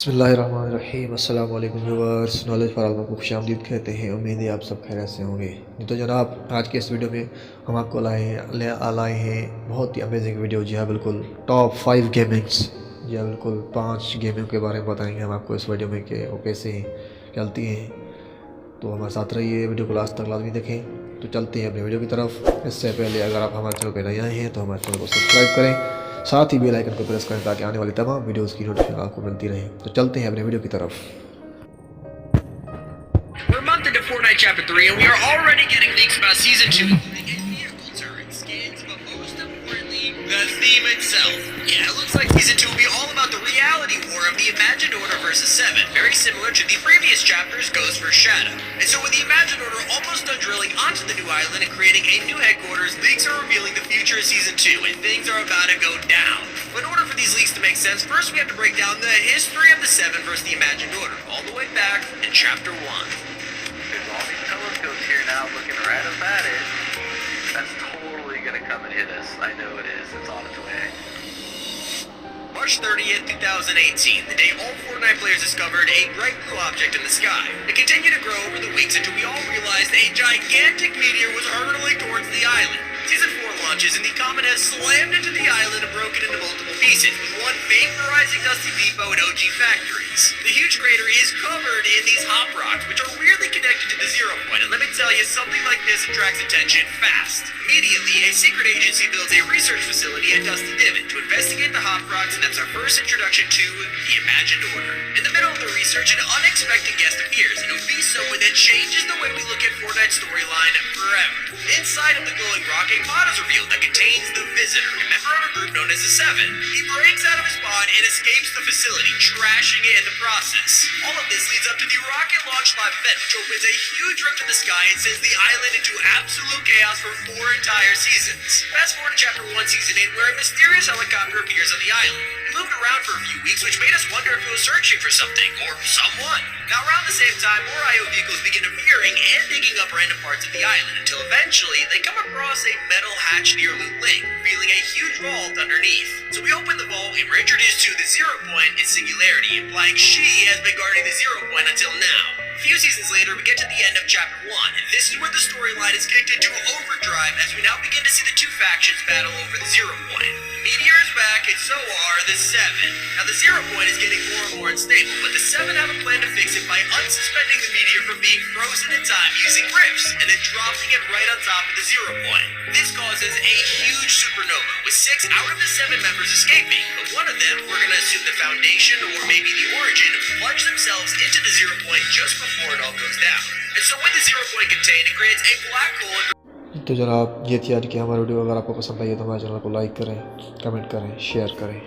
बिस्मिल्लाहिर्रहमानिर्रहीम। अस्सलाम वालेकुम व्यूअर्स। नॉलेज फॉर आल को खुशामदीद कहते हैं। उम्मीद है आप सब खैरियत से होंगे। तो जनाब, आज के इस वीडियो में हम आपको लाए हैं बहुत ही अमेजिंग वीडियो। जी हाँ, बिल्कुल टॉप 5 गेमिंग्स। जी हाँ, बिल्कुल 5 गेमिंग के बारे में बताएंगे हम आपको इस वीडियो में कि वो कैसे चलती हैं। तो हमारे साथ रहिए, वीडियो को लास्ट तक लाजमी देखें। तो चलते हैं अपने वीडियो की तरफ। इससे पहले अगर आप हमारे चैनल पर नए आए हैं तो हमारे चैनल को सब्सक्राइब करें, साथ ही बेल आइकन को प्रेस करें ताकि आने वाली तमाम वीडियोस की नोटिफिकेशन आपको मिलती रहे। तो चलते हैं अपने वीडियो की तरफ। We're a month into Fortnite Chapter 3 and we are already getting leaks about Season 2. They get vehicle turret skins, but most importantly, the theme itself. Yeah, it looks like Season 2 will be all about the reality war of the Imagined Order versus 7. Very similar to the previous chapters, Ghost vs. Shadow. And so with the Imagined Order almost done drilling onto the new island and creating a new headquarters, leaks are revealing the future of Season 2 and things are about to go down. But in order for these leaks to make sense, first we have to break down the history of the 7 versus the Imagined Order, all the way back in Chapter 1. There's all these telescopes here now looking right up at it. That's totally gonna come and hit us. I know it is. It's on its way. March 30th, 2018, the day all Fortnite players discovered a bright blue object in the sky. It continued to grow over the weeks until we all realized a gigantic meteor was hurtling towards the island. Season 4 launches and the comet has slammed into the island and broken into multiple pieces, with one vaporizing Dusty Depot and OG factories. The huge crater is covered in these hop rocks, which are weirdly connected to the zero point, and let me tell you, something like this attracts attention fast. Immediately, a secret agency builds a research facility at Dusty Divot to investigate the hop rocks, and that's our first introduction to the Imagined Order. In the middle of the research, an unexpected guest appears, and it'll be someone that changes the way we look at Fortnite's storyline forever. Inside of the glowing rock, a pod is revealed that contains the Visitor, a member of a group known as the 7. He breaks out of his pod and escapes the facility, trashing it in the process. All of this leads up to the rocket launch live event, which opens a huge rift in the sky and sends the island into absolute chaos for 4 entire seasons. Fast forward to Chapter 1, Season 8, where a mysterious helicopter appears on the island. It moved around for a few weeks, which made us wonder if it was searching for something, or someone. Now, around the same time, more IO vehicles begin appearing and digging up random parts of the island, until eventually they come across a metal hatch near Loot Link, revealing a huge vault underneath. So we open the vault and we're introduced to the Zero Point in Singularity, implying she has been guarding the Zero Point until now. A few seasons later, we get to the end of Chapter 1, and this is where the storyline is kicked into overdrive as we now begin to see the two factions battle over the Zero Point. The Meteor is back, and so are the 7. Now, the Zero Point is getting more and more unstable, but the 7 have a plan to fix it by unsuspending the meteor from being frozen in time using rifts, and then dropping it right on top of the Zero Point. This causes a huge supernova, with 6 out of the 7 members escaping, but one of them, we're going to assume the Foundation or maybe the Origin, plunge themselves into the Zero Point just before it all goes down. And so with the Zero Point contained, it creates a black hole. तो जनाब, ये थी आज की हमारी video. अगर आपको पसंद आई है तो हमारे चैनल को लाइक करें, कमेंट करें, शेयर करें।